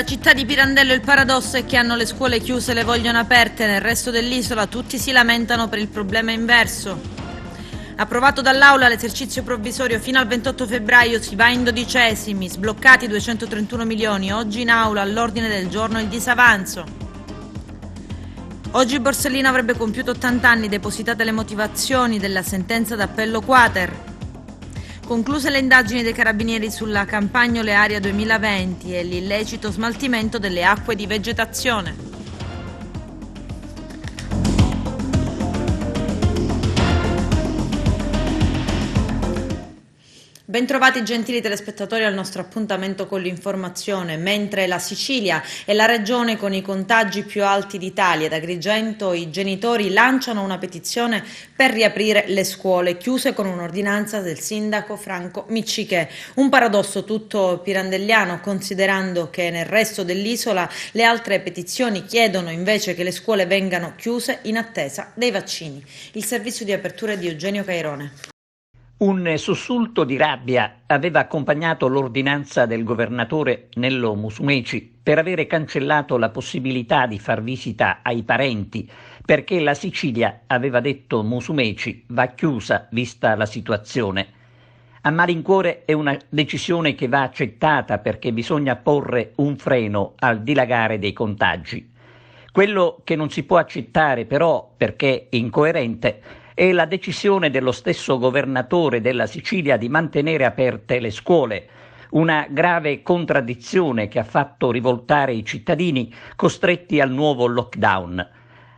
Nella città di Pirandello il paradosso è che hanno le scuole chiuse e le vogliono aperte, nel resto dell'isola tutti si lamentano per il problema inverso. Approvato dall'Aula l'esercizio provvisorio fino al 28 febbraio, si va in dodicesimi, sbloccati 231 milioni, oggi in Aula all'ordine del giorno il disavanzo. Oggi Borsellino avrebbe compiuto 80 anni, depositate le motivazioni della sentenza d'appello Quater. Concluse le indagini dei carabinieri sulla campagna Olearia 2020 e l'illecito smaltimento delle acque di vegetazione. Bentrovati gentili telespettatori al nostro appuntamento con l'informazione. Mentre la Sicilia è la regione con i contagi più alti d'Italia, ad Agrigento i genitori lanciano una petizione per riaprire le scuole chiuse con un'ordinanza del sindaco Franco Miccichè. Un paradosso tutto pirandelliano, considerando che nel resto dell'isola le altre petizioni chiedono invece che le scuole vengano chiuse in attesa dei vaccini. Il servizio di apertura è di Eugenio Cairone. Un sussulto di rabbia aveva accompagnato l'ordinanza del governatore Nello Musumeci per avere cancellato la possibilità di far visita ai parenti, perché la Sicilia, aveva detto Musumeci, va chiusa vista la situazione. A malincuore è una decisione che va accettata perché bisogna porre un freno al dilagare dei contagi. Quello che non si può accettare però, perché incoerente, è la decisione dello stesso governatore della Sicilia di mantenere aperte le scuole, una grave contraddizione che ha fatto rivoltare i cittadini costretti al nuovo lockdown.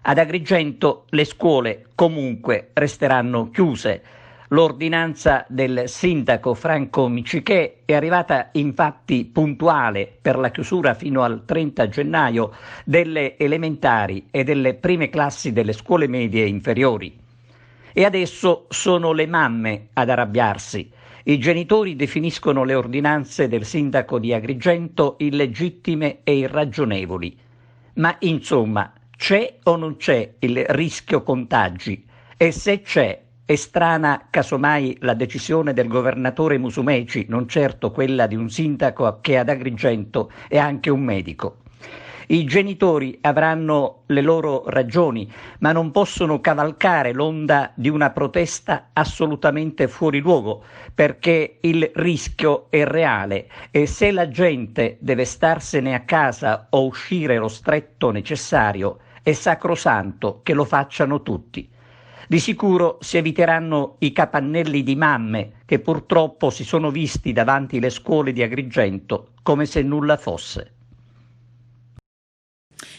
Ad Agrigento le scuole comunque resteranno chiuse. L'ordinanza del sindaco Franco Miccichè è arrivata infatti puntuale per la chiusura fino al 30 gennaio delle elementari e delle prime classi delle scuole medie inferiori. E adesso sono le mamme ad arrabbiarsi. I genitori definiscono le ordinanze del sindaco di Agrigento illegittime e irragionevoli. Ma insomma, c'è o non c'è il rischio contagi? E se c'è, è strana casomai la decisione del governatore Musumeci, non certo quella di un sindaco che ad Agrigento è anche un medico. I genitori avranno le loro ragioni, ma non possono cavalcare l'onda di una protesta assolutamente fuori luogo, perché il rischio è reale e se la gente deve starsene a casa o uscire lo stretto necessario, è sacrosanto che lo facciano tutti. Di sicuro si eviteranno i capannelli di mamme che purtroppo si sono visti davanti le scuole di Agrigento come se nulla fosse.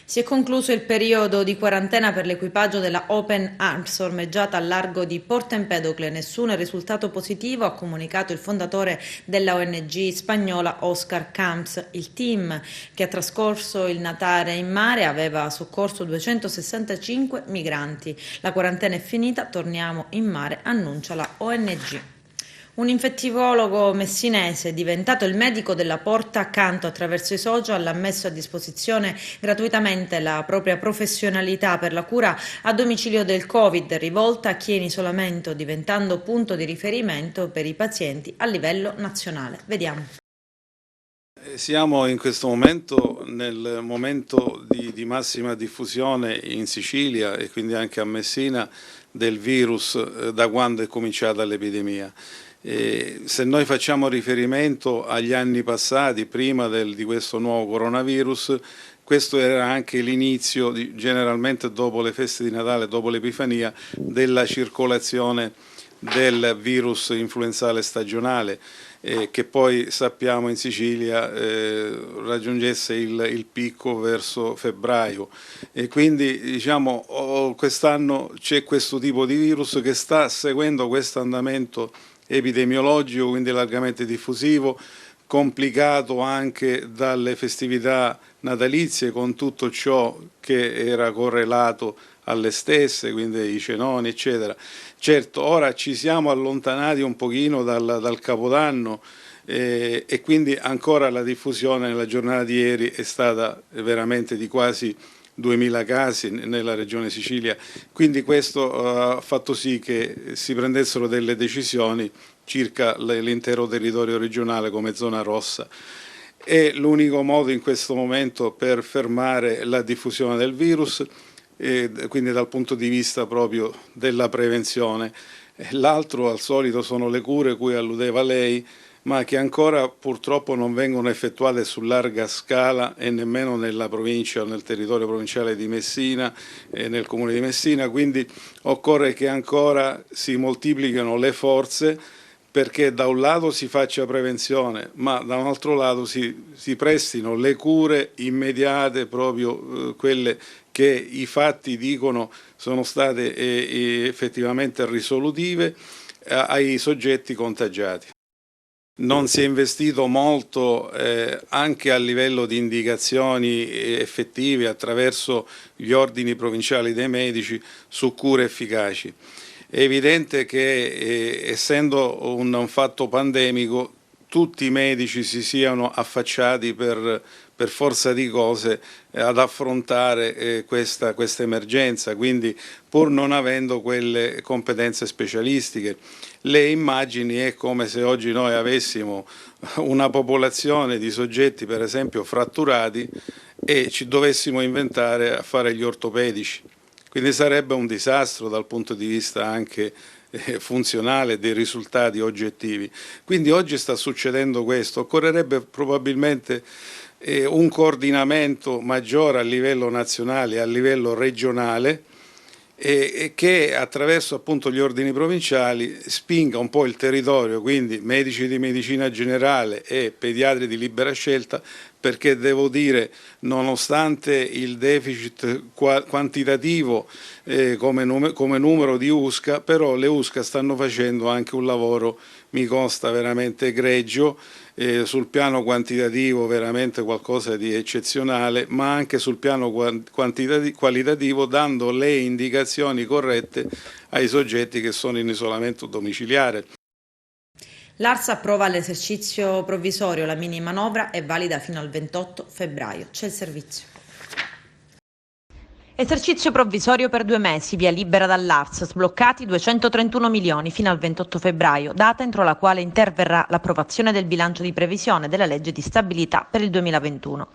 Si è concluso il periodo di quarantena per l'equipaggio della Open Arms ormeggiata al largo di Porto Empedocle. Nessuno è risultato positivo, ha comunicato il fondatore della ONG spagnola Oscar Camps. Il team che ha trascorso il Natale in mare aveva soccorso 265 migranti. La quarantena è finita, torniamo in mare, annuncia la ONG. Un infettivologo messinese, diventato il medico della porta accanto attraverso i social, ha messo a disposizione gratuitamente la propria professionalità per la cura a domicilio del Covid, rivolta a chi è in isolamento, diventando punto di riferimento per i pazienti a livello nazionale. Vediamo. Siamo in questo momento nel momento di massima diffusione in Sicilia e quindi anche a Messina del virus da quando è cominciata l'epidemia. Se noi facciamo riferimento agli anni passati, prima di questo nuovo coronavirus, questo era anche l'inizio, generalmente dopo le feste di Natale, dopo l'Epifania, della circolazione del virus influenzale stagionale, che poi sappiamo in Sicilia raggiungesse il picco verso febbraio. E quindi diciamo quest'anno c'è questo tipo di virus che sta seguendo questo andamento epidemiologico, quindi largamente diffusivo, complicato anche dalle festività natalizie con tutto ciò che era correlato alle stesse, quindi i cenoni eccetera. Certo, ora ci siamo allontanati un pochino dal Capodanno e quindi ancora la diffusione nella giornata di ieri è stata veramente di quasi 2000 casi nella regione Sicilia, quindi questo ha fatto sì che si prendessero delle decisioni circa l'intero territorio regionale come zona rossa. è l'unico modo in questo momento per fermare la diffusione del virus, quindi dal punto di vista proprio della prevenzione. L'altro al solito sono le cure cui alludeva lei, ma che ancora purtroppo non vengono effettuate su larga scala e nemmeno nella provincia o nel territorio provinciale di Messina e nel comune di Messina, quindi occorre che ancora si moltiplichino le forze perché da un lato si faccia prevenzione, ma da un altro lato si prestino le cure immediate, proprio quelle che i fatti dicono sono state effettivamente risolutive ai soggetti contagiati. Non si è investito molto anche a livello di indicazioni effettive attraverso gli ordini provinciali dei medici su cure efficaci. È evidente che essendo un fatto pandemico tutti i medici si siano affacciati per forza di cose ad affrontare questa emergenza, quindi pur non avendo quelle competenze specialistiche. Le immagini è come se oggi noi avessimo una popolazione di soggetti per esempio fratturati e ci dovessimo inventare a fare gli ortopedici. Quindi sarebbe un disastro dal punto di vista anche funzionale dei risultati oggettivi. Quindi oggi sta succedendo questo, occorrerebbe probabilmente un coordinamento maggiore a livello nazionale e a livello regionale e che attraverso appunto gli ordini provinciali spinga un po' il territorio, quindi medici di medicina generale e pediatri di libera scelta, perché devo dire, nonostante il deficit quantitativo come numero di USCA, però le USCA stanno facendo anche un lavoro, mi consta, veramente egregio, sul piano quantitativo veramente qualcosa di eccezionale, ma anche sul piano qualitativo, dando le indicazioni corrette ai soggetti che sono in isolamento domiciliare. L'ARS approva l'esercizio provvisorio, la mini manovra è valida fino al 28 febbraio. C'è il servizio. Esercizio provvisorio per 2 mesi, via libera dall'ARS, sbloccati 231 milioni fino al 28 febbraio, data entro la quale interverrà l'approvazione del bilancio di previsione della legge di stabilità per il 2021.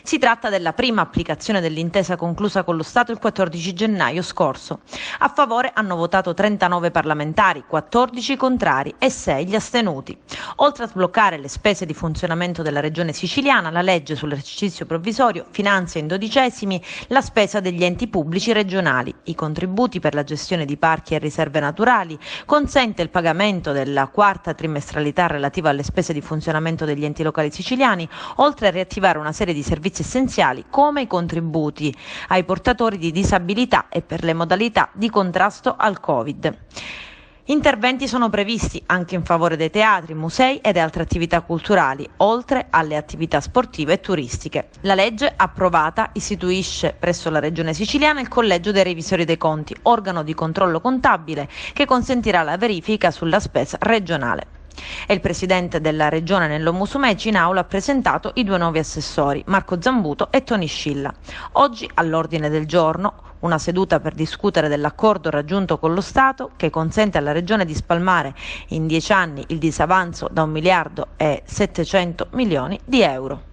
Si tratta della prima applicazione dell'intesa conclusa con lo Stato il 14 gennaio scorso. A favore hanno votato 39 parlamentari, 14 contrari e 6 gli astenuti. Oltre a sbloccare le spese di funzionamento della Regione Siciliana, la legge sull'esercizio provvisorio finanzia in 12esimi la spesa degli enti pubblici regionali, i contributi per la gestione di parchi e riserve naturali, consente il pagamento della quarta trimestralità relativa alle spese di funzionamento degli enti locali siciliani, oltre a riattivare una serie di servizi essenziali come i contributi ai portatori di disabilità e per le modalità di contrasto al Covid. Interventi sono previsti anche in favore dei teatri, musei ed altre attività culturali, oltre alle attività sportive e turistiche. La legge approvata istituisce presso la Regione Siciliana il Collegio dei Revisori dei Conti, organo di controllo contabile che consentirà la verifica sulla spesa regionale. E il presidente della regione Nello Musumeci in aula ha presentato i 2 nuovi assessori, Marco Zambuto e Toni Scilla. Oggi all'ordine del giorno una seduta per discutere dell'accordo raggiunto con lo Stato che consente alla Regione di spalmare in 10 anni il disavanzo da 1 miliardo e 700 milioni di euro.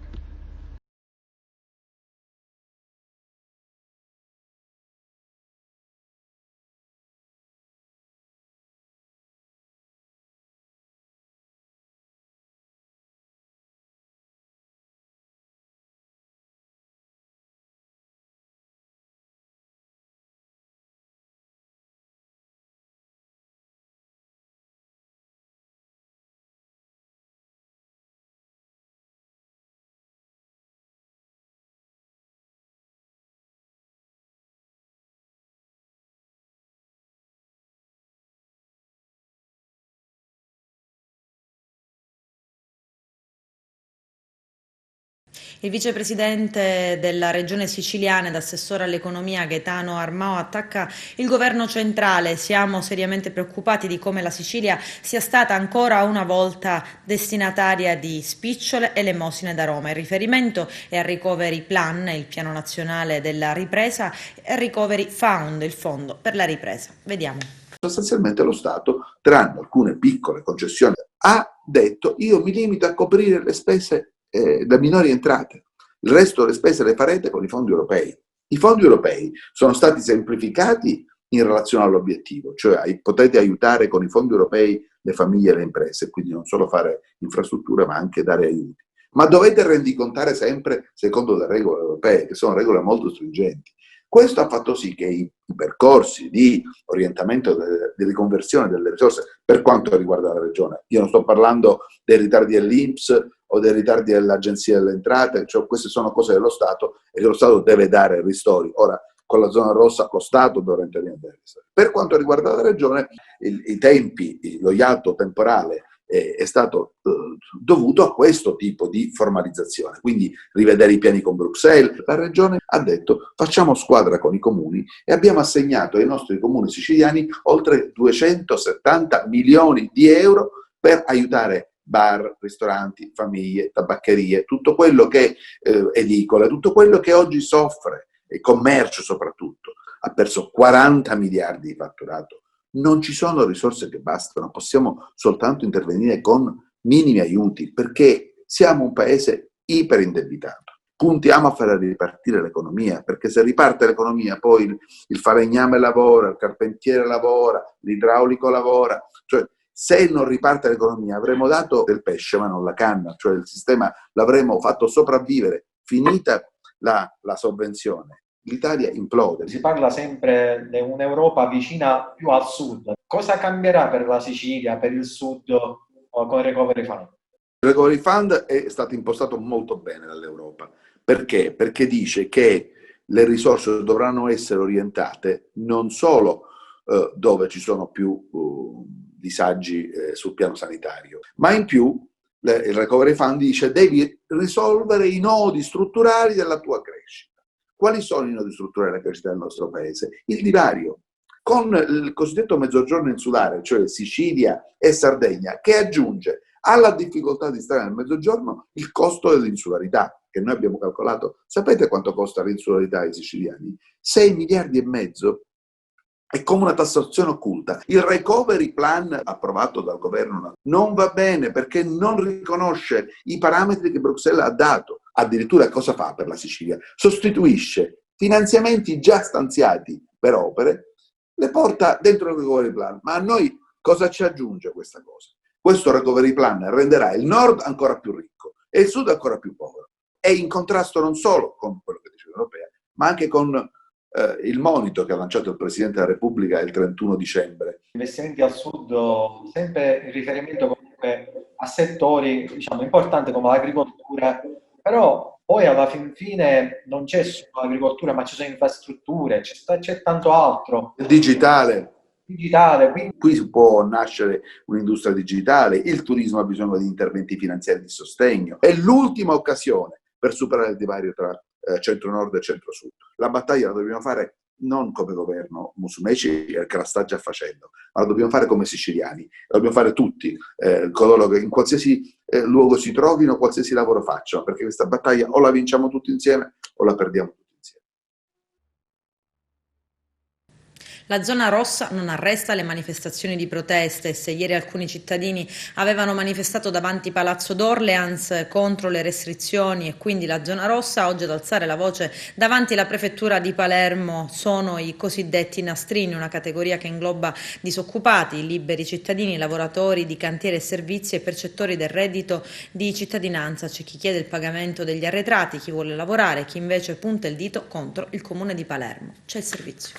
Il vicepresidente della regione siciliana ed assessore all'economia Gaetano Armao attacca il governo centrale. Siamo seriamente preoccupati di come la Sicilia sia stata ancora una volta destinataria di spicciole e elemosine da Roma. Il riferimento è al Recovery Plan, il piano nazionale della ripresa, e al Recovery Fund, il fondo per la ripresa. Vediamo. Sostanzialmente lo Stato, tranne alcune piccole concessioni, ha detto: io mi limito a coprire le spese da minori entrate. Il resto delle spese le farete con i fondi europei. I fondi europei sono stati semplificati in relazione all'obiettivo, cioè potete aiutare con i fondi europei le famiglie e le imprese, quindi non solo fare infrastrutture ma anche dare aiuti. Ma dovete rendicontare sempre secondo le regole europee, che sono regole molto stringenti. Questo ha fatto sì che i percorsi di orientamento, di riconversione delle risorse, per quanto riguarda la regione, io non sto parlando dei ritardi dell'INPS o dei ritardi dell'Agenzia delle Entrate, cioè queste sono cose dello Stato e che lo Stato deve dare ristori. Ora, con la zona rossa lo Stato dovrà intervenire. Per quanto riguarda la regione, i tempi, lo iatto temporale è stato dovuto a questo tipo di formalizzazione, quindi rivedere i piani con Bruxelles. La regione ha detto facciamo squadra con i comuni e abbiamo assegnato ai nostri comuni siciliani oltre 270 milioni di euro per aiutare bar, ristoranti, famiglie, tabaccherie, tutto quello che edicole, tutto quello che oggi soffre, e commercio soprattutto, ha perso 40 miliardi di fatturato. Non ci sono risorse che bastano, possiamo soltanto intervenire con minimi aiuti perché siamo un paese iperindebitato. Puntiamo a fare ripartire l'economia, perché se riparte l'economia poi il falegname lavora, il carpentiere lavora, l'idraulico lavora, cioè se non riparte l'economia avremo dato del pesce ma non la canna, cioè il sistema l'avremo fatto sopravvivere, finita la sovvenzione. L'Italia implode. Si parla sempre di un'Europa vicina più al sud. Cosa cambierà per la Sicilia, per il sud con il Recovery Fund? Il Recovery Fund è stato impostato molto bene dall'Europa. Perché? Perché dice che le risorse dovranno essere orientate non solo dove ci sono più disagi sul piano sanitario, ma in più il Recovery Fund dice devi risolvere i nodi strutturali della tua crescita. Quali sono i nodi strutturali della crescita del nostro paese? Il divario con il cosiddetto mezzogiorno insulare, cioè Sicilia e Sardegna, che aggiunge alla difficoltà di stare nel mezzogiorno il costo dell'insularità, che noi abbiamo calcolato. Sapete quanto costa l'insularità ai siciliani? 6 miliardi e mezzo. È come una tassazione occulta. Il recovery plan approvato dal governo non va bene perché non riconosce i parametri che Bruxelles ha dato. Addirittura cosa fa per la Sicilia? Sostituisce finanziamenti già stanziati per opere, le porta dentro il recovery plan. Ma a noi cosa ci aggiunge questa cosa? Questo recovery plan renderà il nord ancora più ricco e il sud ancora più povero. È in contrasto non solo con quello che dice l'Unione Europea, ma anche con il monito che ha lanciato il Presidente della Repubblica il 31 dicembre. Investimenti al sud, sempre in riferimento comunque a settori diciamo importanti come l'agricoltura, però poi alla fine non c'è solo l'agricoltura, ma ci sono infrastrutture, c'è tanto altro. Il digitale. Quindi... Qui può nascere un'industria digitale, il turismo ha bisogno di interventi finanziari di sostegno. È l'ultima occasione per superare il divario tra centro-nord e centro-sud. La battaglia la dobbiamo fare non come governo Musumeci, che la sta già facendo, ma la dobbiamo fare come siciliani, la dobbiamo fare tutti, coloro che in qualsiasi luogo si trovino, qualsiasi lavoro facciano, perché questa battaglia o la vinciamo tutti insieme o la perdiamo tutti insieme. La zona rossa non arresta le manifestazioni di protesta e se ieri alcuni cittadini avevano manifestato davanti Palazzo d'Orleans contro le restrizioni e quindi la zona rossa, oggi ad alzare la voce davanti alla prefettura di Palermo sono i cosiddetti nastrini, una categoria che ingloba disoccupati, liberi cittadini, lavoratori di cantieri e servizi e percettori del reddito di cittadinanza. C'è chi chiede il pagamento degli arretrati, chi vuole lavorare, chi invece punta il dito contro il comune di Palermo. C'è il servizio.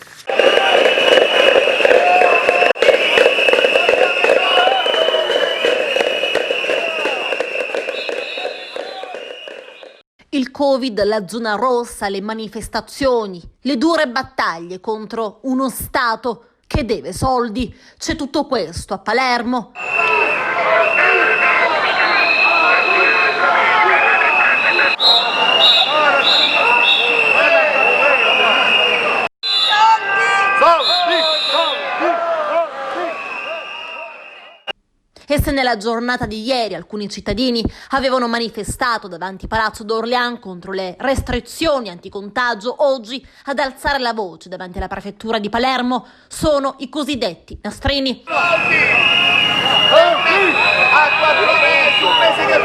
Il Covid, la zona rossa, le manifestazioni, le dure battaglie contro uno Stato che deve soldi. C'è tutto questo a Palermo. E se nella giornata di ieri alcuni cittadini avevano manifestato davanti Palazzo d'Orléans contro le restrizioni anticontagio, oggi ad alzare la voce davanti alla prefettura di Palermo sono i cosiddetti nastrini. A 4 mesi, un mese che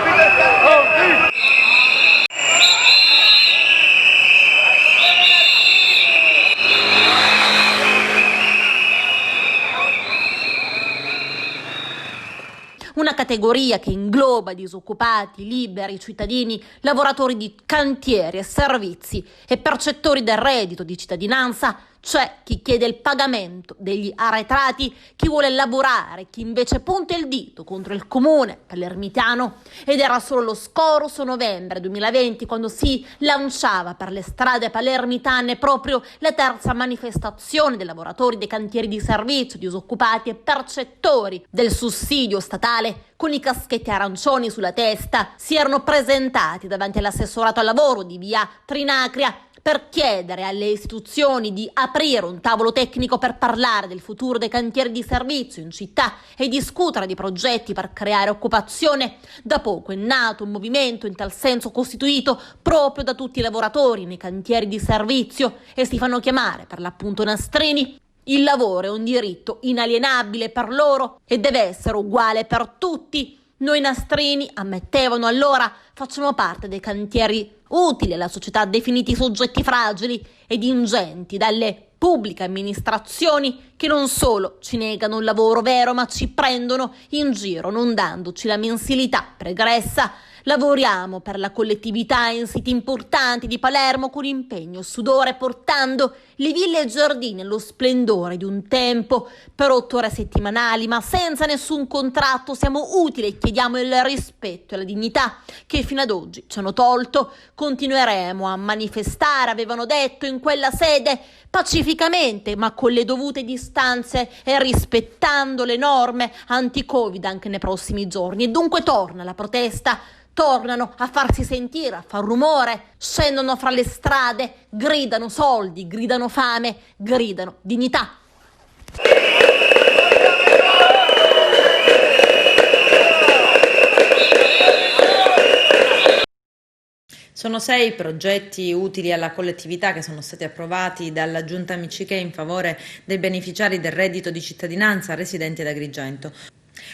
categoria che ingloba disoccupati, liberi, cittadini, lavoratori di cantieri e servizi e percettori del reddito di cittadinanza, c'è chi chiede il pagamento degli arretrati, chi vuole lavorare, chi invece punta il dito contro il comune palermitano. Ed era solo lo scorso novembre 2020 quando si lanciava per le strade palermitane proprio la terza manifestazione dei lavoratori dei cantieri di servizio, disoccupati e percettori del sussidio statale. Con i caschetti arancioni sulla testa si erano presentati davanti all'assessorato al lavoro di via Trinacria per chiedere alle istituzioni di aprire un tavolo tecnico per parlare del futuro dei cantieri di servizio in città e discutere di progetti per creare occupazione. Da poco è nato un movimento in tal senso costituito proprio da tutti i lavoratori nei cantieri di servizio e si fanno chiamare per l'appunto nastrini. Il lavoro è un diritto inalienabile per loro e deve essere uguale per tutti. Noi nastrini, ammettevano allora, facciamo parte dei cantieri utili alla società definiti soggetti fragili ed ingenti dalle pubbliche amministrazioni che non solo ci negano un lavoro vero ma ci prendono in giro non dandoci la mensilità pregressa. Lavoriamo per la collettività in siti importanti di Palermo con impegno e sudore, portando le ville e giardini allo splendore di un tempo per 8 ore settimanali, ma senza nessun contratto. Siamo utili e chiediamo il rispetto e la dignità che fino ad oggi ci hanno tolto. Continueremo a manifestare, avevano detto in quella sede, pacificamente ma con le dovute distanze e rispettando le norme anti-Covid anche nei prossimi giorni. E dunque torna la protesta. Tornano a farsi sentire, a far rumore, scendono fra le strade, gridano soldi, gridano fame, gridano dignità. Sono 6 progetti utili alla collettività che sono stati approvati dalla Giunta Miccichè in favore dei beneficiari del reddito di cittadinanza residenti ad Agrigento.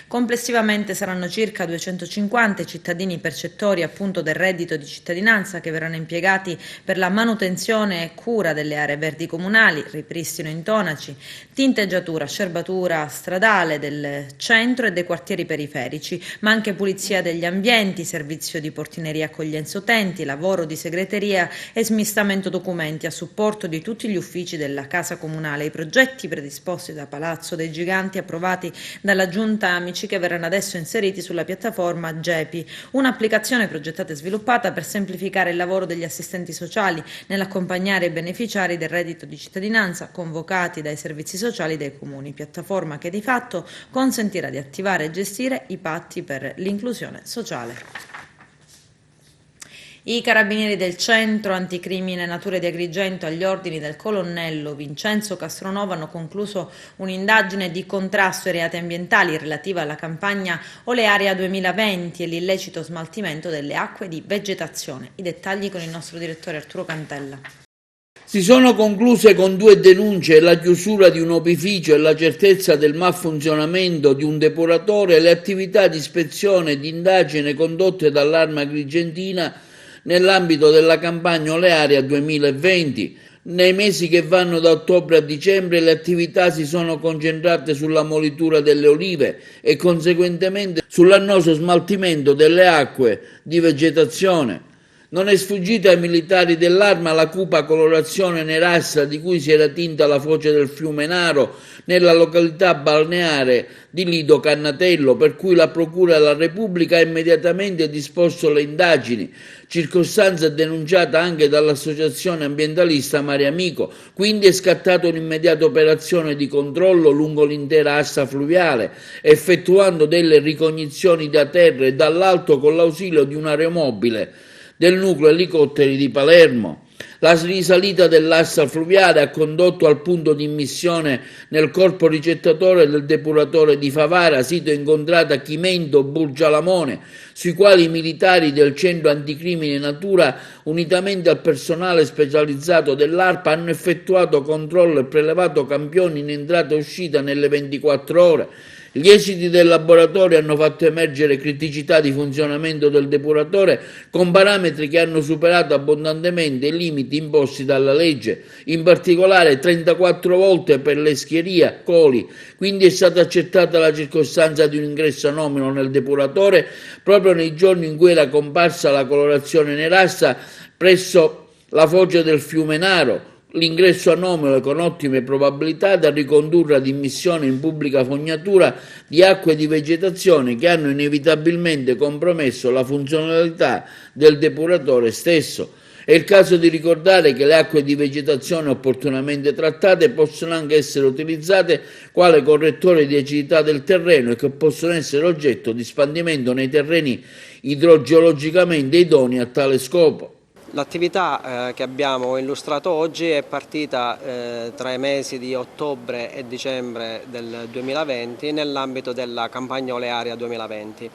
Complessivamente saranno circa 250 cittadini percettori appunto del reddito di cittadinanza che verranno impiegati per la manutenzione e cura delle aree verdi comunali, ripristino intonaci, tinteggiatura, scerbatura stradale del centro e dei quartieri periferici, ma anche pulizia degli ambienti, servizio di portineria accoglienza utenti, lavoro di segreteria e smistamento documenti a supporto di tutti gli uffici della Casa Comunale. I progetti predisposti da Palazzo dei Giganti approvati dalla Giunta Amici che verranno adesso inseriti sulla piattaforma GEPI, un'applicazione progettata e sviluppata per semplificare il lavoro degli assistenti sociali nell'accompagnare i beneficiari del reddito di cittadinanza convocati dai servizi sociali dei comuni, piattaforma che di fatto consentirà di attivare e gestire i patti per l'inclusione sociale. I carabinieri del Centro Anticrimine Nature di Agrigento, agli ordini del colonnello Vincenzo Castronova, hanno concluso un'indagine di contrasto ai reati ambientali relativa alla campagna Olearia 2020 e l'illecito smaltimento delle acque di vegetazione. I dettagli con il nostro direttore Arturo Cantella. Si sono concluse con 2 denunce la chiusura di un opificio e la certezza del malfunzionamento di un depuratore le attività di ispezione e di indagine condotte dall'Arma Agrigentina nell'ambito della campagna Olearia 2020. Nei mesi che vanno da ottobre a dicembre le attività si sono concentrate sulla molitura delle olive e conseguentemente sull'annoso smaltimento delle acque di vegetazione. Non è sfuggita ai militari dell'Arma la cupa colorazione nerastra di cui si era tinta la foce del fiume Naro nella località balneare di Lido Cannatello, per cui la Procura della Repubblica ha immediatamente disposto le indagini, circostanza denunciata anche dall'associazione ambientalista Mare Amico. Quindi è scattata un'immediata operazione di controllo lungo l'intera assa fluviale, effettuando delle ricognizioni da terra e dall'alto con l'ausilio di un aeromobile del nucleo elicotteri di Palermo. La risalita dell'assa fluviale ha condotto al punto di immissione nel corpo ricettatore del depuratore di Favara, sito incontrato a Chimento, Burgialamone, sui quali i militari del Centro Anticrimine Natura, unitamente al personale specializzato dell'ARPA, hanno effettuato controllo e prelevato campioni in entrata e uscita nelle 24 ore. Gli esiti del laboratorio hanno fatto emergere criticità di funzionamento del depuratore con parametri che hanno superato abbondantemente i limiti imposti dalla legge, in particolare 34 volte per l'escheria coli, quindi è stata accettata la circostanza di un ingresso anomalo nel depuratore proprio nei giorni in cui era comparsa la colorazione nerastra presso la foce del fiume Naro. L'ingresso anomalo con ottime probabilità da ricondurre ad immissione in pubblica fognatura di acque di vegetazione che hanno inevitabilmente compromesso la funzionalità del depuratore stesso. È il caso di ricordare che le acque di vegetazione opportunamente trattate possono anche essere utilizzate quale correttore di acidità del terreno e che possono essere oggetto di spandimento nei terreni idrogeologicamente idonei a tale scopo. L'attività che abbiamo illustrato oggi è partita tra i mesi di ottobre e dicembre del 2020 nell'ambito della campagna olearia 2020.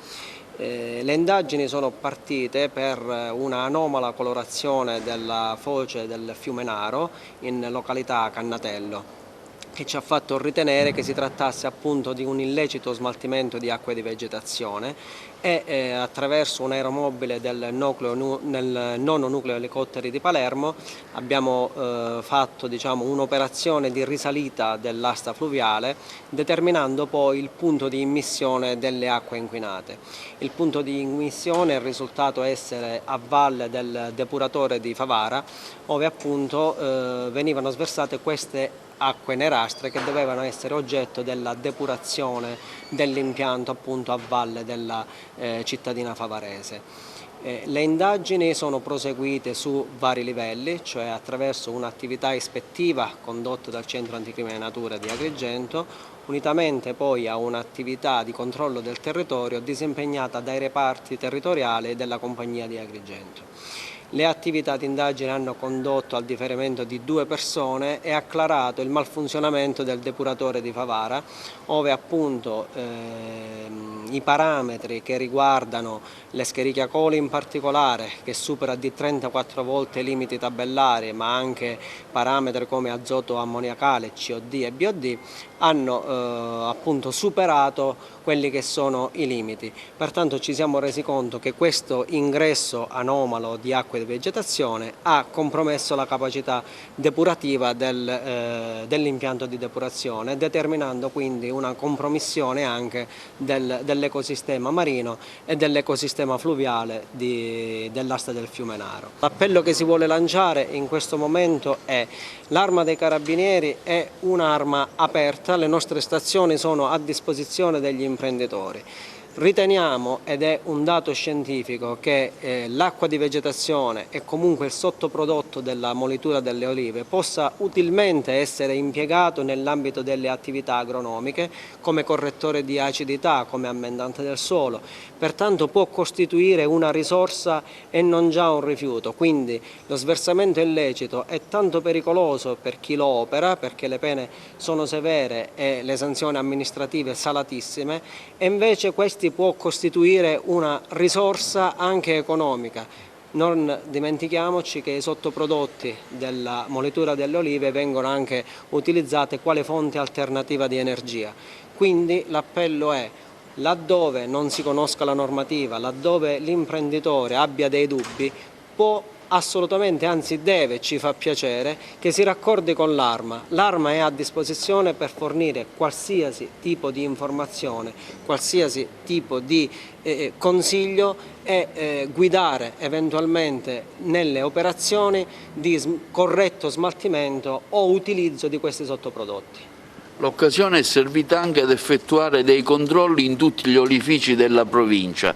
Le indagini sono partite per una anomala colorazione della foce del fiume Naro in località Cannatello, che ci ha fatto ritenere che si trattasse appunto di un illecito smaltimento di acque di vegetazione e attraverso un aeromobile del nono nucleo elicotteri di Palermo abbiamo fatto un'operazione di risalita dell'asta fluviale, determinando poi il punto di immissione delle acque inquinate. Il punto di immissione è risultato essere a valle del depuratore di Favara, dove appunto venivano sversate queste acque nerastre che dovevano essere oggetto della depurazione dell'impianto appunto a valle della cittadina favarese. Le indagini sono proseguite su vari livelli, cioè attraverso un'attività ispettiva condotta dal Centro Anticrimine Natura di Agrigento, unitamente poi a un'attività di controllo del territorio disimpegnata dai reparti territoriali della Compagnia di Agrigento. Le attività di indagine hanno condotto al differimento di 2 persone e acclarato il malfunzionamento del depuratore di Favara, dove appunto i parametri che riguardano l'Escherichia coli in particolare, che supera di 34 volte i limiti tabellari, ma anche parametri come azoto ammoniacale, COD e BOD, hanno appunto superato quelli che sono i limiti. Pertanto ci siamo resi conto che questo ingresso anomalo di acque di vegetazione ha compromesso la capacità depurativa dell'impianto di depurazione, determinando quindi una compromissione anche dell'ecosistema marino e dell'ecosistema fluviale dell'asta del fiume Naro. L'appello che si vuole lanciare in questo momento è: l'arma dei carabinieri è un'arma aperta, le nostre stazioni sono a disposizione degli imprenditori. Riteniamo, ed è un dato scientifico, che l'acqua di vegetazione e comunque il sottoprodotto della molitura delle olive possa utilmente essere impiegato nell'ambito delle attività agronomiche come correttore di acidità, come ammendante del suolo, pertanto può costituire una risorsa e non già un rifiuto. Quindi lo sversamento illecito è tanto pericoloso per chi lo opera, perché le pene sono severe e le sanzioni amministrative salatissime, e invece questi può costituire una risorsa anche economica. Non dimentichiamoci che i sottoprodotti della molitura delle olive vengono anche utilizzati quale fonte alternativa di energia. Quindi l'appello è: laddove non si conosca la normativa, laddove l'imprenditore abbia dei dubbi, può assolutamente, anzi deve, ci fa piacere, che si raccordi con l'Arma. L'Arma è a disposizione per fornire qualsiasi tipo di informazione, qualsiasi tipo di consiglio e guidare eventualmente nelle operazioni di corretto smaltimento o utilizzo di questi sottoprodotti. L'occasione è servita anche ad effettuare dei controlli in tutti gli olifici della provincia.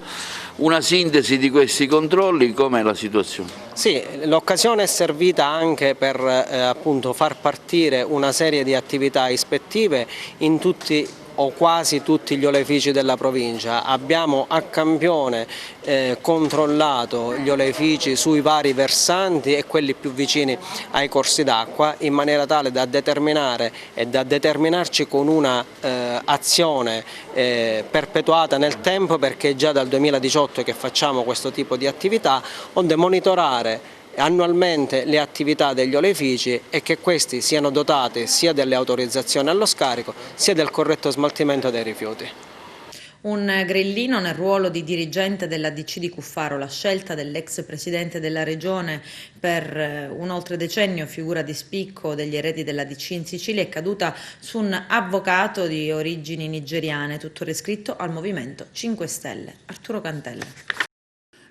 Una sintesi di questi controlli, com'è la situazione? Sì, l'occasione è servita anche per appunto far partire una serie di attività ispettive in tutti o quasi tutti gli olefici della provincia. Abbiamo a campione controllato gli olefici sui vari versanti e quelli più vicini ai corsi d'acqua, in maniera tale da determinare e da determinarci con una azione perpetuata nel tempo, perché già dal 2018 che facciamo questo tipo di attività, onde monitorare annualmente le attività degli oleifici e che questi siano dotati sia delle autorizzazioni allo scarico sia del corretto smaltimento dei rifiuti. Un grillino nel ruolo di dirigente della DC di Cuffaro, la scelta dell'ex presidente della regione per un oltre decennio, figura di spicco degli eredi della DC in Sicilia, è caduta su un avvocato di origini nigeriane, tuttora iscritto al Movimento 5 Stelle. Arturo Cantella.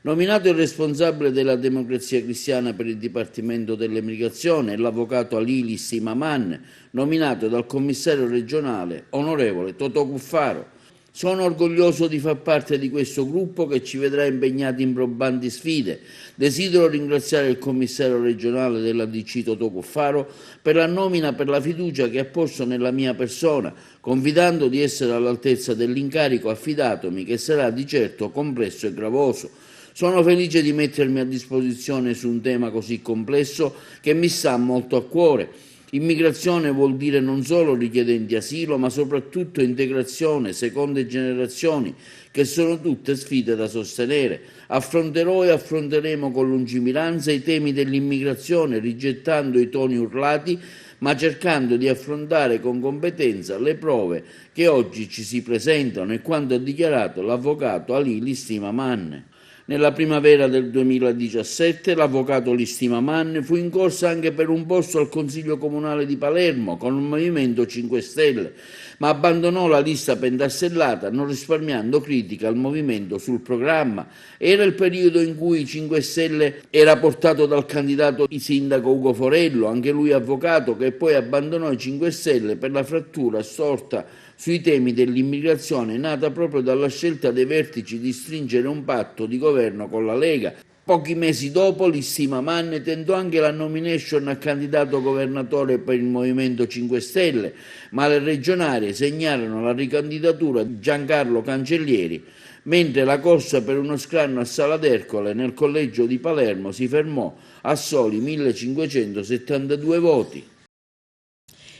Nominato il responsabile della Democrazia Cristiana per il Dipartimento dell'Emigrazione, l'avvocato Alili Stimaman, nominato dal commissario regionale onorevole Totò Cuffaro. Sono orgoglioso di far parte di questo gruppo che ci vedrà impegnati in probanti sfide. Desidero ringraziare il commissario regionale della DC Totò Cuffaro per la nomina, per la fiducia che ha posto nella mia persona, confidando di essere all'altezza dell'incarico affidatomi, che sarà di certo complesso e gravoso. Sono felice di mettermi a disposizione su un tema così complesso che mi sta molto a cuore. Immigrazione vuol dire non solo richiedenti asilo, ma soprattutto integrazione, seconde generazioni, che sono tutte sfide da sostenere. Affronterò e affronteremo con lungimiranza i temi dell'immigrazione, rigettando i toni urlati, ma cercando di affrontare con competenza le prove che oggi ci si presentano, e quanto ha dichiarato l'avvocato Alili Stimaman. Nella primavera del 2017 l'avvocato Stimaman fu in corsa anche per un posto al Consiglio Comunale di Palermo con il Movimento 5 Stelle, ma abbandonò la lista pentastellata non risparmiando critica al movimento sul programma. Era il periodo in cui 5 Stelle era portato dal candidato di sindaco Ugo Forello, anche lui avvocato, che poi abbandonò i 5 Stelle per la frattura sorta sui temi dell'immigrazione, nata proprio dalla scelta dei vertici di stringere un patto di governo con la Lega. Pochi mesi dopo Stimaman tentò anche la nomination a candidato governatore per il Movimento 5 Stelle, ma le regionali segnarono la ricandidatura di Giancarlo Cancellieri, mentre la corsa per uno scranno a Sala d'Ercole nel collegio di Palermo si fermò a soli 1572 voti.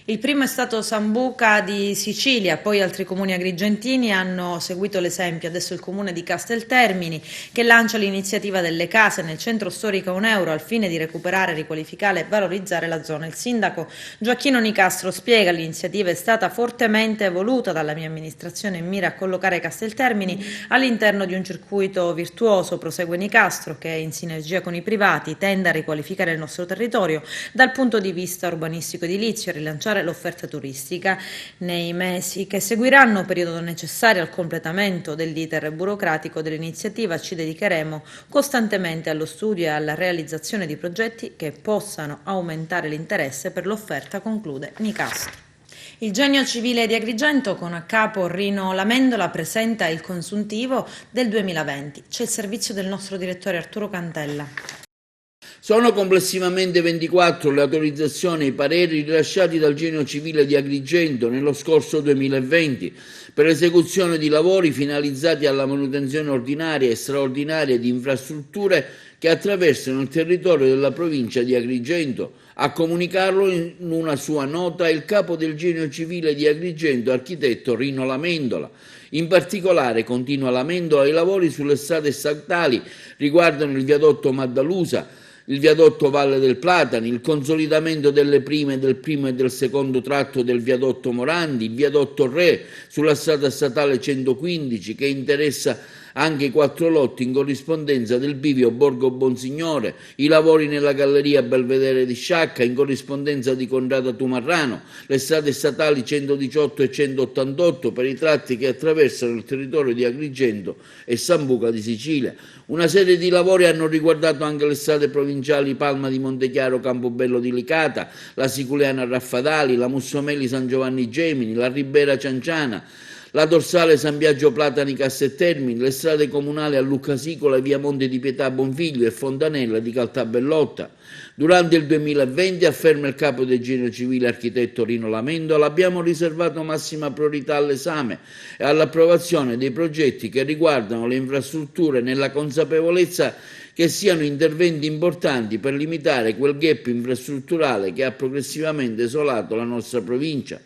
Il primo è stato Sambuca di Sicilia, poi altri comuni agrigentini hanno seguito l'esempio. Adesso il comune di Casteltermini, che lancia l'iniziativa delle case nel centro storico a €1 al fine di recuperare, riqualificare e valorizzare la zona. Il sindaco Gioacchino Nicastro spiega: l'iniziativa è stata fortemente voluta dalla mia amministrazione e mira a collocare Casteltermini all'interno di un circuito virtuoso, prosegue Nicastro, che in sinergia con i privati tende a riqualificare il nostro territorio dal punto di vista urbanistico edilizio e rilanciare l'offerta turistica. Nei mesi che seguiranno, periodo necessario al completamento dell'iter burocratico dell'iniziativa, ci dedicheremo costantemente allo studio e alla realizzazione di progetti che possano aumentare l'interesse per l'offerta, conclude Nicastro. Il Genio Civile di Agrigento, con a capo Rino Lamendola, presenta il consuntivo del 2020. C'è il servizio del nostro direttore Arturo Cantella. Sono complessivamente 24 le autorizzazioni e i pareri rilasciati dal Genio Civile di Agrigento nello scorso 2020 per l'esecuzione di lavori finalizzati alla manutenzione ordinaria e straordinaria di infrastrutture che attraversano il territorio della provincia di Agrigento. A comunicarlo in una sua nota il capo del Genio Civile di Agrigento, architetto Rino Lamendola. In particolare, continua Lamendola, i lavori sulle strade statali riguardano il viadotto Maddalusa, il viadotto Valle del Platani, il consolidamento delle prime, del primo e del secondo tratto del viadotto Morandi, il viadotto Re sulla strada statale 115 che interessa anche i 4 lotti in corrispondenza del bivio Borgo Bonsignore, i lavori nella galleria Belvedere di Sciacca in corrispondenza di Contrada Tumarrano, le strade statali 118 e 188 per i tratti che attraversano il territorio di Agrigento e Sambuca di Sicilia. Una serie di lavori hanno riguardato anche le strade provinciali Palma di Montechiaro, Campobello di Licata, la Siculiana Raffadali, la Mussomeli San Giovanni Gemini, la Ribera Cianciana, la dorsale San Biagio Platani Casteltermini, le strade comunali a Luccasicola, via Monte di Pietà Bonfiglio e Fontanella di Caltabellotta. Durante il 2020, afferma il capo del Genio Civile architetto Rino Lamendola, abbiamo riservato massima priorità all'esame e all'approvazione dei progetti che riguardano le infrastrutture nella consapevolezza che siano interventi importanti per limitare quel gap infrastrutturale che ha progressivamente isolato la nostra provincia.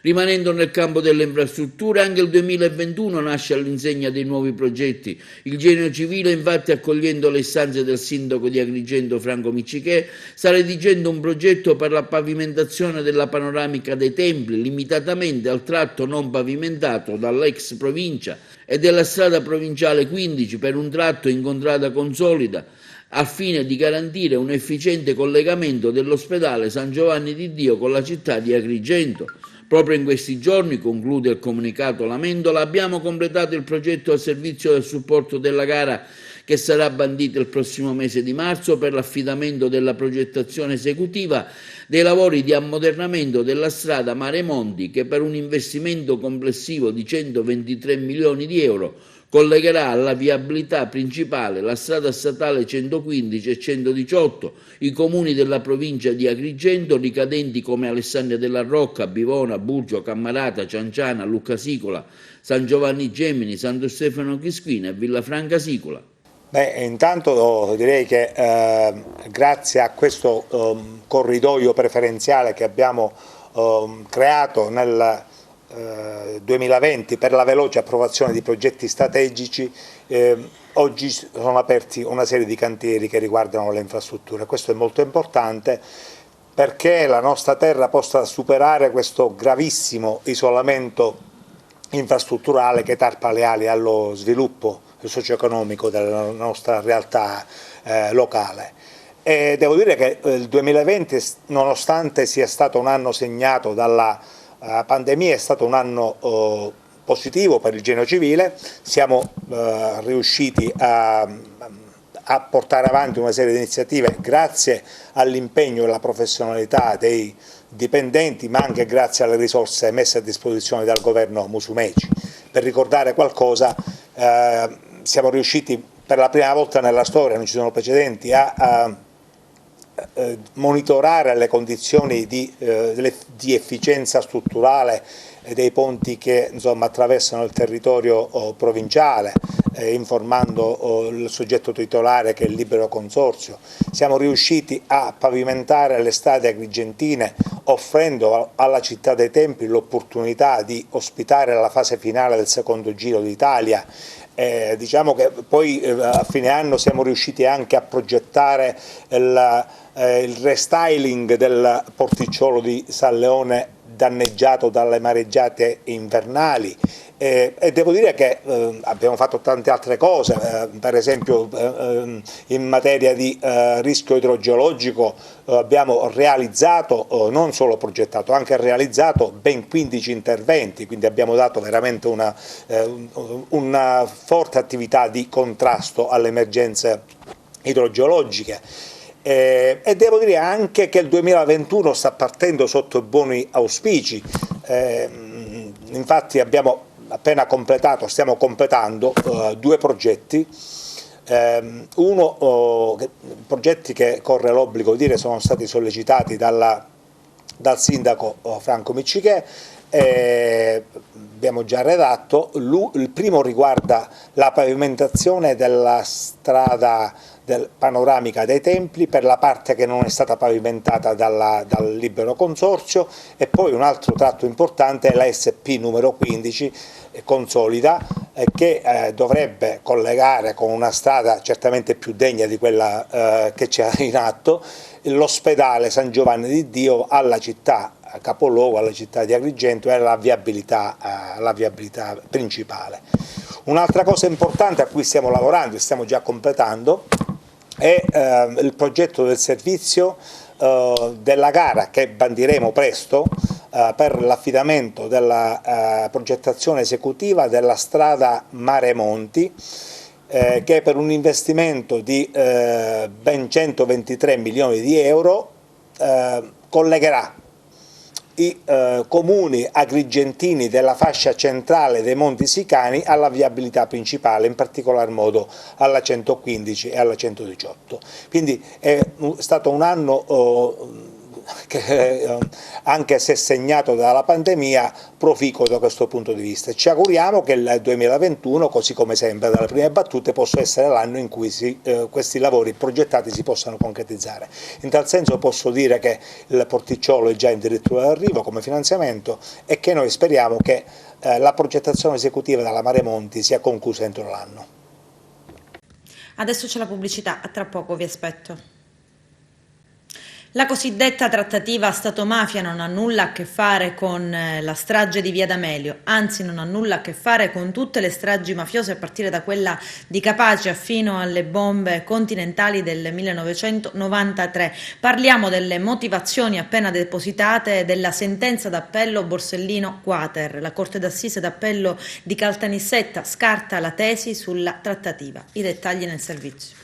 Rimanendo nel campo delle infrastrutture, anche il 2021 nasce all'insegna dei nuovi progetti. Il Genio Civile, infatti, accogliendo le istanze del sindaco di Agrigento Franco Miccichè, sta redigendo un progetto per la pavimentazione della panoramica dei templi, limitatamente al tratto non pavimentato dall'ex provincia e della strada provinciale 15 per un tratto in contrada consolida, al fine di garantire un efficiente collegamento dell'ospedale San Giovanni di Dio con la città di Agrigento. Proprio in questi giorni, conclude il comunicato Lamendola, abbiamo completato il progetto a servizio del supporto della gara che sarà bandita il prossimo mese di marzo per l'affidamento della progettazione esecutiva dei lavori di ammodernamento della strada Mare Monti, che per un investimento complessivo di 123 milioni di euro collegherà alla viabilità principale la strada statale 115 e 118, i comuni della provincia di Agrigento ricadenti come Alessandria della Rocca, Bivona, Burgio, Cammarata, Cianciana, Luccasicola, San Giovanni Gemini, Santo Stefano Chischina e Villafranca Sicola. Intanto direi che grazie a questo corridoio preferenziale che abbiamo creato nel 2020 per la veloce approvazione di progetti strategici, oggi sono aperti una serie di cantieri che riguardano le infrastrutture. Questo è molto importante perché la nostra terra possa superare questo gravissimo isolamento infrastrutturale che tarpa le ali allo sviluppo socio-economico della nostra realtà locale. E devo dire che il 2020, nonostante sia stato un anno segnato dalla pandemia, è stato un anno positivo per il Genio Civile. Siamo riusciti a portare avanti una serie di iniziative grazie all'impegno e alla professionalità dei dipendenti, ma anche grazie alle risorse messe a disposizione dal governo Musumeci. Per ricordare qualcosa, siamo riusciti per la prima volta nella storia, non ci sono precedenti, a monitorare le condizioni di efficienza strutturale dei ponti che attraversano il territorio provinciale, informando il soggetto titolare che è il libero consorzio. Siamo riusciti a pavimentare le strade agrigentine, offrendo alla città dei Templi l'opportunità di ospitare la fase finale del secondo Giro d'Italia. Diciamo che poi a fine anno siamo riusciti anche a progettare il restyling del porticciolo di San Leone danneggiato dalle mareggiate invernali, e devo dire che abbiamo fatto tante altre cose, per esempio in materia di rischio idrogeologico abbiamo realizzato, non solo progettato, anche realizzato ben 15 interventi, quindi abbiamo dato veramente una forte attività di contrasto alle emergenze idrogeologiche. E devo dire anche che il 2021 sta partendo sotto buoni auspici, infatti abbiamo appena completato, stiamo completando due progetti, progetti che, corre l'obbligo di dire, sono stati sollecitati dal sindaco Franco Miccichè. Abbiamo già redatto. Il primo riguarda la pavimentazione della strada panoramica dei Templi per la parte che non è stata pavimentata dal libero consorzio, e poi un altro tratto importante è la SP numero 15 consolida, che dovrebbe collegare con una strada certamente più degna di quella che c'è in atto l'ospedale San Giovanni di Dio alla città capoluogo, alla città di Agrigento, e alla viabilità principale. Un'altra cosa importante a cui stiamo lavorando e stiamo già completando è il progetto del servizio della gara che bandiremo presto per l'affidamento della progettazione esecutiva della strada Mare Monti, che per un investimento di ben 123 milioni di euro collegherà i comuni agrigentini della fascia centrale dei Monti Sicani alla viabilità principale, in particolar modo alla 115 e alla 118. Quindi è stato un anno che anche se segnato dalla pandemia, proficuo da questo punto di vista. Ci auguriamo che il 2021, così come sempre dalle prime battute, possa essere l'anno in cui questi lavori progettati si possano concretizzare. In tal senso posso dire che il porticciolo è già addirittura d'arrivo come finanziamento e che noi speriamo che la progettazione esecutiva della Mare Monti sia conclusa entro l'anno. Adesso c'è la pubblicità, a tra poco vi aspetto. La cosiddetta trattativa Stato-mafia non ha nulla a che fare con la strage di Via D'Amelio, anzi non ha nulla a che fare con tutte le stragi mafiose a partire da quella di Capacia fino alle bombe continentali del 1993. Parliamo delle motivazioni appena depositate della sentenza d'appello Borsellino-Quater. La Corte d'Assise d'Appello di Caltanissetta scarta la tesi sulla trattativa. I dettagli nel servizio.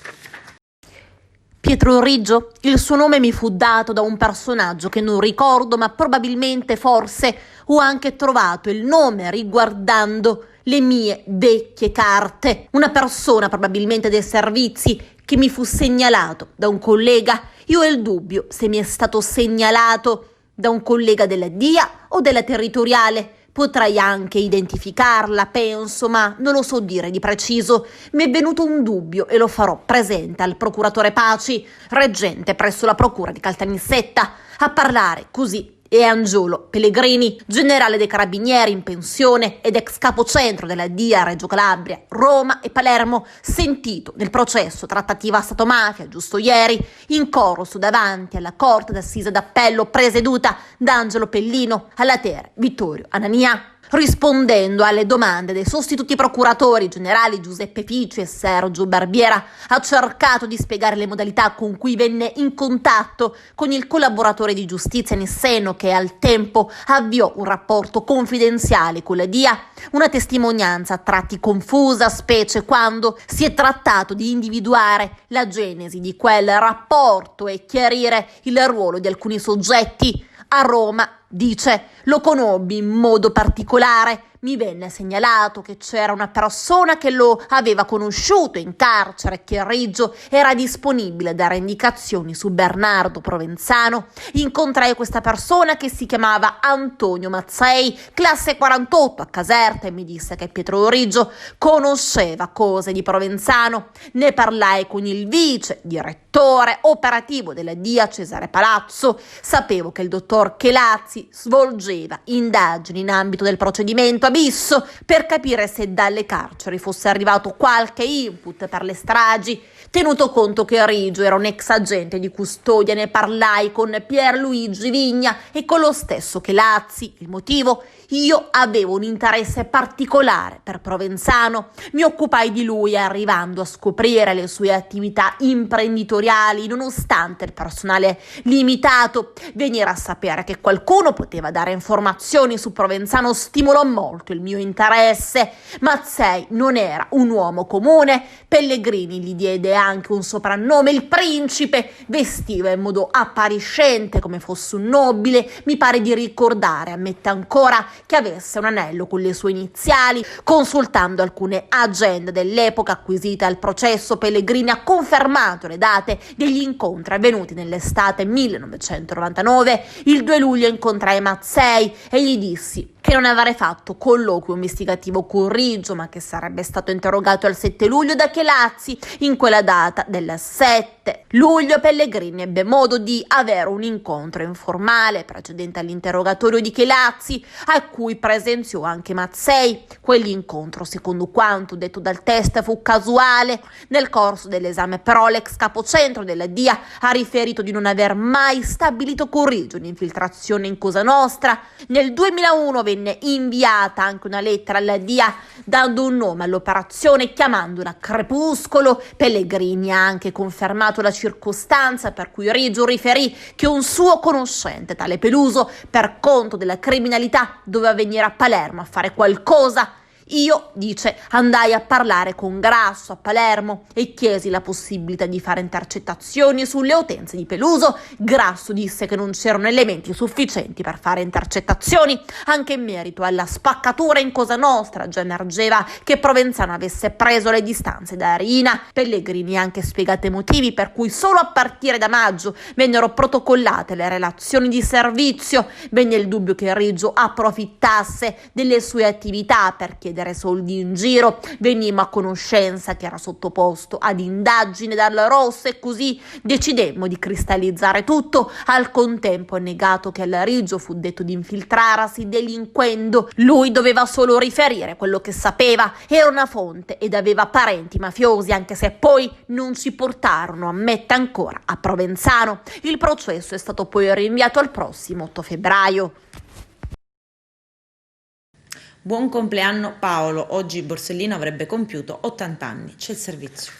Pietro Riggio, il suo nome mi fu dato da un personaggio che non ricordo, ma probabilmente forse ho anche trovato il nome riguardando le mie vecchie carte. Una persona probabilmente dei servizi che mi fu segnalato da un collega. Io ho il dubbio se mi è stato segnalato da un collega della DIA o della territoriale. Potrei anche identificarla, penso, ma non lo so dire di preciso. Mi è venuto un dubbio e lo farò presente al procuratore Paci, reggente presso la procura di Caltanissetta. A parlare così è Angiolo Pellegrini, generale dei Carabinieri in pensione ed ex capocentro della DIA Reggio Calabria, Roma e Palermo, sentito nel processo trattativa Stato-mafia giusto ieri, in corso davanti alla Corte d'Assise d'Appello presieduta da Angelo Pellino alla Tere Vittorio Anania. Rispondendo alle domande dei sostituti procuratori generali Giuseppe Fici e Sergio Barbiera, ha cercato di spiegare le modalità con cui venne in contatto con il collaboratore di giustizia Nisseno, che al tempo avviò un rapporto confidenziale con la DIA, una testimonianza a tratti confusa, specie quando si è trattato di individuare la genesi di quel rapporto e chiarire il ruolo di alcuni soggetti. A Roma, dice, lo conobbi in modo particolare. Mi venne segnalato che c'era una persona che lo aveva conosciuto in carcere, che Riggio era disponibile a dare indicazioni su Bernardo Provenzano. Incontrai questa persona che si chiamava Antonio Mazzei, classe 48 a Caserta, e mi disse che Pietro Riggio conosceva cose di Provenzano. Ne parlai con il vice direttore operativo della DIA Cesare Palazzo. Sapevo che il dottor Chelazzi svolgeva indagini in ambito del procedimento Abisso per capire se dalle carceri fosse arrivato qualche input per le stragi. Tenuto conto che Riggio era un ex agente di custodia, ne parlai con Pierluigi Vigna e con lo stesso Chelazzi. Il motivo? Io avevo un interesse particolare per Provenzano, mi occupai di lui arrivando a scoprire le sue attività imprenditoriali. Nonostante il personale limitato, venire a sapere che qualcuno poteva dare informazioni su Provenzano stimolò molto il mio interesse. Mazzei non era un uomo comune, Pellegrini gli diede anche un soprannome, il principe, vestiva in modo appariscente come fosse un nobile. Mi pare di ricordare, ammette ancora, che avesse un anello con le sue iniziali. Consultando alcune agende dell'epoca acquisite al processo, Pellegrini ha confermato le date degli incontri avvenuti nell'estate 1999. Il 2 luglio incontrai Mazzei e gli dissi che non avrei fatto colloquio investigativo con Riggio, ma che sarebbe stato interrogato il 7 luglio da Chelazzi. In quella data del 7 luglio Pellegrini ebbe modo di avere un incontro informale precedente all'interrogatorio di Chelazzi, a cui presenziò anche Mazzei. Quell'incontro, secondo quanto detto dal test, fu casuale. Nel corso dell'esame però l'ex capocentro della DIA ha riferito di non aver mai stabilito con Riggio un'infiltrazione in Cosa Nostra. Nel 2001 venne inviata anche una lettera alla DIA dando un nome all'operazione, chiamandola Crepuscolo. Pellegrini ha anche confermato la circostanza per cui Riggio riferì che un suo conoscente, tale Peluso, per conto della criminalità doveva venire a Palermo a fare qualcosa. Io, dice, andai a parlare con Grasso a Palermo e chiesi la possibilità di fare intercettazioni sulle utenze di Peluso. Grasso disse che non c'erano elementi sufficienti per fare intercettazioni. Anche in merito alla spaccatura in Cosa Nostra già emergeva che Provenzano avesse preso le distanze da Riina. Pellegrini ha anche spiegato i motivi per cui solo a partire da maggio vennero protocollate le relazioni di servizio. Venne il dubbio che Riggio approfittasse delle sue attività per chiedere soldi in giro. Venimmo a conoscenza che era sottoposto ad indagine dalla Rossa e così decidemmo di cristallizzare tutto. Al contempo è negato che al Riggio fu detto di infiltrarsi delinquendo. Lui doveva solo riferire quello che sapeva, era una fonte ed aveva parenti mafiosi, anche se poi non ci portarono, ammette ancora, a Provenzano. Il processo è stato poi rinviato al prossimo 8 febbraio. Buon compleanno Paolo, oggi Borsellino avrebbe compiuto 80 anni, c'è il servizio.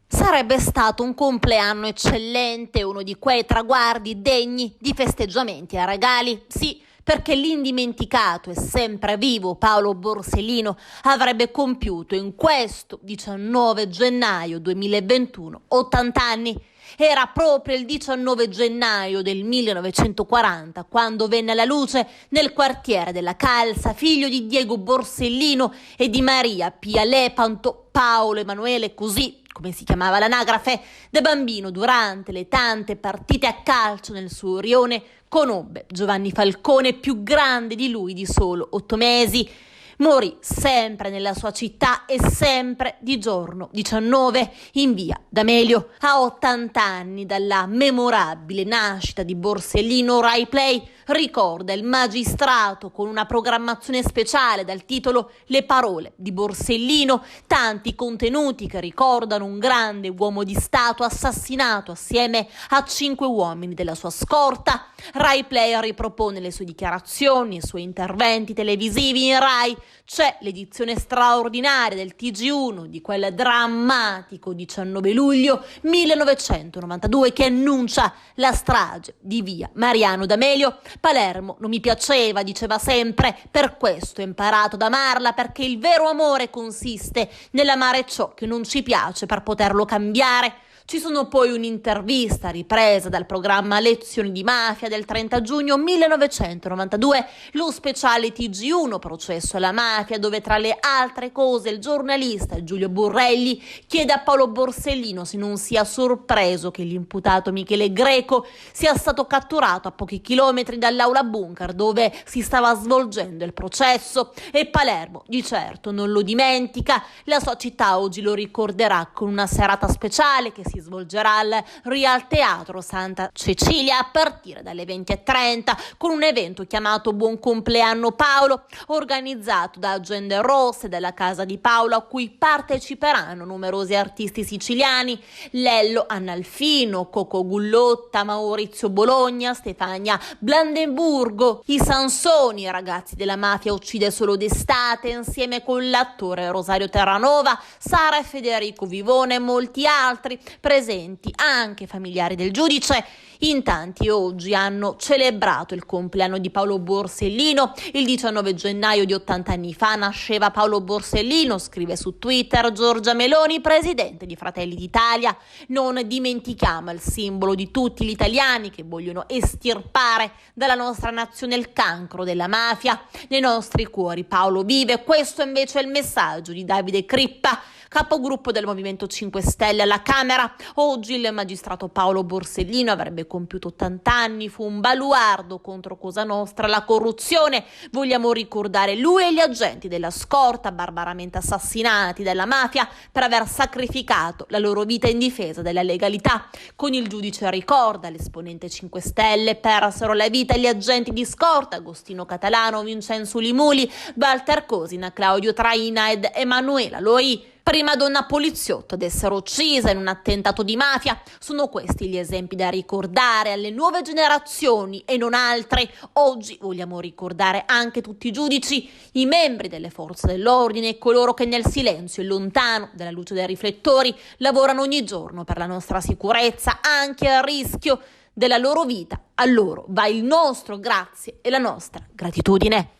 Sarebbe stato un compleanno eccellente, uno di quei traguardi degni di festeggiamenti e regali, sì, perché l'indimenticato e sempre vivo Paolo Borsellino avrebbe compiuto in questo 19 gennaio 2021 80 anni. Era proprio il 19 gennaio del 1940 quando venne alla luce nel quartiere della Calza, figlio di Diego Borsellino e di Maria Pia Lepanto, Paolo Emanuele, così come si chiamava l'anagrafe. Da bambino, durante le tante partite a calcio nel suo rione, conobbe Giovanni Falcone, più grande di lui di solo 8 mesi. Morì sempre nella sua città e sempre di giorno 19 in via D'Amelio. A 80 anni dalla memorabile nascita di Borsellino, Rai Play ricorda il magistrato con una programmazione speciale dal titolo Le parole di Borsellino, tanti contenuti che ricordano un grande uomo di Stato assassinato assieme a 5 uomini della sua scorta. Rai Play ripropone le sue dichiarazioni, i suoi interventi televisivi in Rai. C'è l'edizione straordinaria del TG1 di quel drammatico 19 luglio 1992 che annuncia la strage di via Mariano D'Amelio. Palermo non mi piaceva, diceva sempre, per questo ho imparato ad amarla, perché il vero amore consiste nell'amare ciò che non ci piace per poterlo cambiare. Ci sono poi un'intervista ripresa dal programma Lezioni di Mafia del 30 giugno 1992, lo speciale TG1 Processo alla mafia, dove tra le altre cose il giornalista Giulio Burrelli chiede a Paolo Borsellino se non sia sorpreso che l'imputato Michele Greco sia stato catturato a pochi chilometri dall'aula bunker dove si stava svolgendo il processo, e Palermo di certo non lo dimentica. La sua città oggi lo ricorderà con una serata speciale che si svolgerà al Real Teatro Santa Cecilia a partire dalle 20:30 con un evento chiamato Buon compleanno Paolo, organizzato da Agende Rosse e dalla Casa di Paolo, a cui parteciperanno numerosi artisti siciliani: Lello Annalfino, Coco Gullotta, Maurizio Bologna, Stefania Blandenburgo, i Sansoni, ragazzi della mafia uccide solo d'estate, insieme con l'attore Rosario Terranova, Sara e Federico Vivone e molti altri, presenti anche familiari del giudice. In tanti oggi hanno celebrato il compleanno di Paolo Borsellino. Il 19 gennaio di 80 anni fa nasceva Paolo Borsellino, scrive su Twitter Giorgia Meloni, presidente di Fratelli d'Italia. Non dimentichiamo il simbolo di tutti gli italiani che vogliono estirpare dalla nostra nazione il cancro della mafia. Nei nostri cuori Paolo vive. Questo invece è il messaggio di Davide Crippa, capogruppo del Movimento 5 Stelle alla Camera. Oggi il magistrato Paolo Borsellino avrebbe compiuto 80 anni, fu un baluardo contro Cosa Nostra, la corruzione. Vogliamo ricordare lui e gli agenti della scorta barbaramente assassinati dalla mafia per aver sacrificato la loro vita in difesa della legalità. Con il giudice ricorda l'esponente 5 Stelle, persero la vita gli agenti di scorta Agostino Catalano, Vincenzo Limuli, Walter Cosina, Claudio Traina ed Emanuela Loi, prima donna poliziotto ad essere uccisa in un attentato di mafia. Sono questi gli esempi da ricordare alle nuove generazioni e non altre. Oggi vogliamo ricordare anche tutti i giudici, i membri delle forze dell'ordine e coloro che nel silenzio e lontano dalla luce dei riflettori lavorano ogni giorno per la nostra sicurezza, anche a rischio della loro vita. A loro va il nostro grazie e la nostra gratitudine.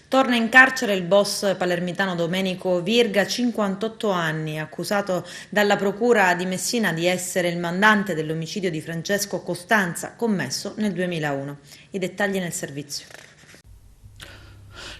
Torna in carcere il boss palermitano Domenico Virga, 58 anni, accusato dalla procura di Messina di essere il mandante dell'omicidio di Francesco Costanza commesso nel 2001. I dettagli nel servizio.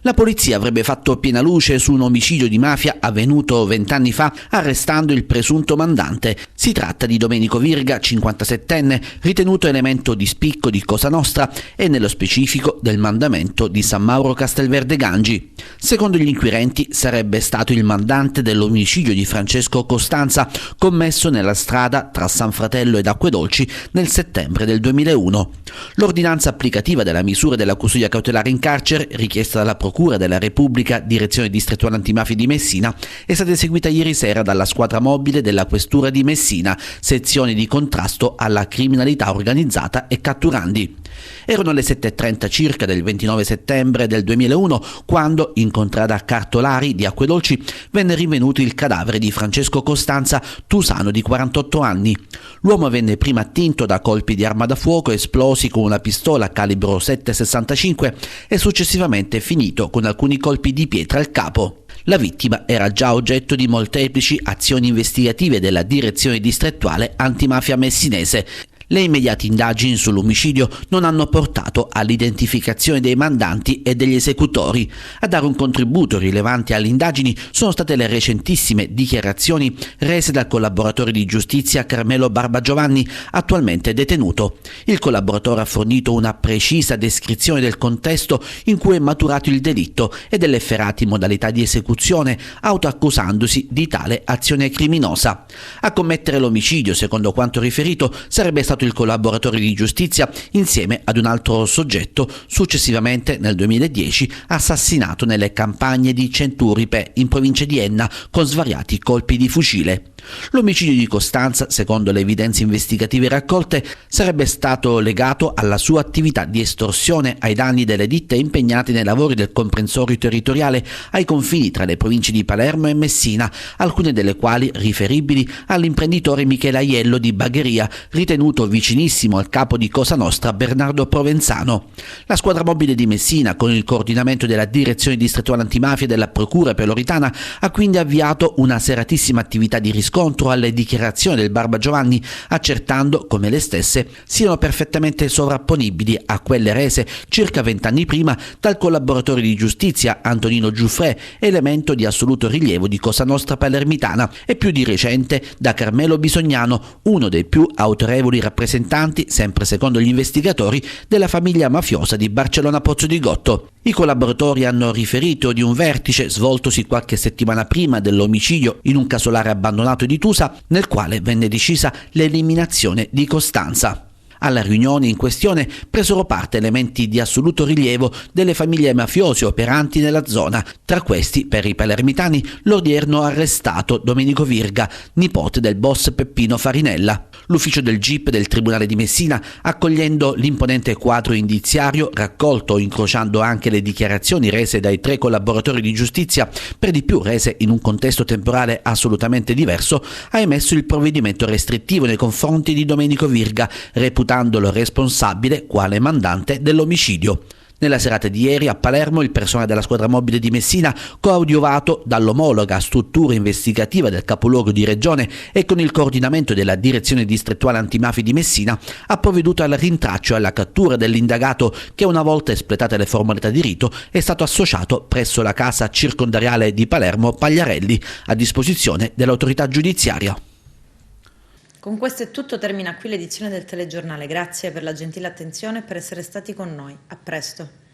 La polizia avrebbe fatto piena luce su un omicidio di mafia avvenuto 20 anni fa, arrestando il presunto mandante. Si tratta di Domenico Virga, 57enne, ritenuto elemento di spicco di Cosa Nostra e nello specifico del mandamento di San Mauro Castelverde Gangi. Secondo gli inquirenti sarebbe stato il mandante dell'omicidio di Francesco Costanza, commesso nella strada tra San Fratello ed Acquedolci nel settembre del 2001. L'ordinanza applicativa della misura della custodia cautelare in carcere, richiesta dalla Procura della Repubblica, Direzione Distrettuale Antimafia di Messina, è stata eseguita ieri sera dalla squadra mobile della Questura di Messina, sezione di contrasto alla criminalità organizzata e catturandi. Erano le 7:30 circa del 29 settembre del 2001 quando, in contrada Cartolari di Acquedolci, venne rinvenuto il cadavere di Francesco Costanza, tusano di 48 anni. L'uomo venne prima attinto da colpi di arma da fuoco esplosi con una pistola calibro 7,65 e successivamente finito con alcuni colpi di pietra al capo. La vittima era già oggetto di molteplici azioni investigative della Direzione Distrettuale Antimafia Messinese. Le immediate indagini sull'omicidio non hanno portato all'identificazione dei mandanti e degli esecutori. A dare un contributo rilevante alle indagini sono state le recentissime dichiarazioni rese dal collaboratore di giustizia Carmelo Barbagiovanni, attualmente detenuto. Il collaboratore ha fornito una precisa descrizione del contesto in cui è maturato il delitto e delle efferate modalità di esecuzione, autoaccusandosi di tale azione criminosa. A commettere l'omicidio, secondo quanto riferito, sarebbe stato il collaboratore di giustizia insieme ad un altro soggetto, successivamente nel 2010 assassinato nelle campagne di Centuripe in provincia di Enna con svariati colpi di fucile. L'omicidio di Costanza, secondo le evidenze investigative raccolte, sarebbe stato legato alla sua attività di estorsione ai danni delle ditte impegnate nei lavori del comprensorio territoriale ai confini tra le province di Palermo e Messina, alcune delle quali riferibili all'imprenditore Michele Aiello di Bagheria, ritenuto vicinissimo al capo di Cosa Nostra Bernardo Provenzano. La squadra mobile di Messina, con il coordinamento della Direzione Distrettuale Antimafia e della Procura Peloritana, ha quindi avviato una seratissima attività di riscontro alle dichiarazioni del Barbagiovanni, accertando come le stesse siano perfettamente sovrapponibili a quelle rese circa 20 anni prima dal collaboratore di giustizia Antonino Giuffrè, elemento di assoluto rilievo di Cosa Nostra Palermitana, e più di recente da Carmelo Bisognano, uno dei più autorevoli rappresentanti, sempre secondo gli investigatori, della famiglia mafiosa di Barcellona Pozzo di Gotto. I collaboratori hanno riferito di un vertice svoltosi qualche settimana prima dell'omicidio in un casolare abbandonato di Tusa, nel quale venne decisa l'eliminazione di Costanza. Alla riunione in questione presero parte elementi di assoluto rilievo delle famiglie mafiose operanti nella zona. Tra questi, per i palermitani, l'odierno arrestato Domenico Virga, nipote del boss Peppino Farinella. L'ufficio del GIP del Tribunale di Messina, accogliendo l'imponente quadro indiziario raccolto incrociando anche le dichiarazioni rese dai 3 collaboratori di giustizia, per di più rese in un contesto temporale assolutamente diverso, ha emesso il provvedimento restrittivo nei confronti di Domenico Virga, reputandolo responsabile quale mandante dell'omicidio. Nella serata di ieri a Palermo il personale della squadra mobile di Messina, coadiuvato dall'omologa struttura investigativa del capoluogo di regione e con il coordinamento della Direzione Distrettuale Antimafia di Messina, ha provveduto al rintraccio e alla cattura dell'indagato che, una volta espletate le formalità di rito, è stato associato presso la casa circondariale di Palermo Pagliarelli, a disposizione dell'autorità giudiziaria. Con questo è tutto, termina qui l'edizione del telegiornale. Grazie per la gentile attenzione e per essere stati con noi. A presto.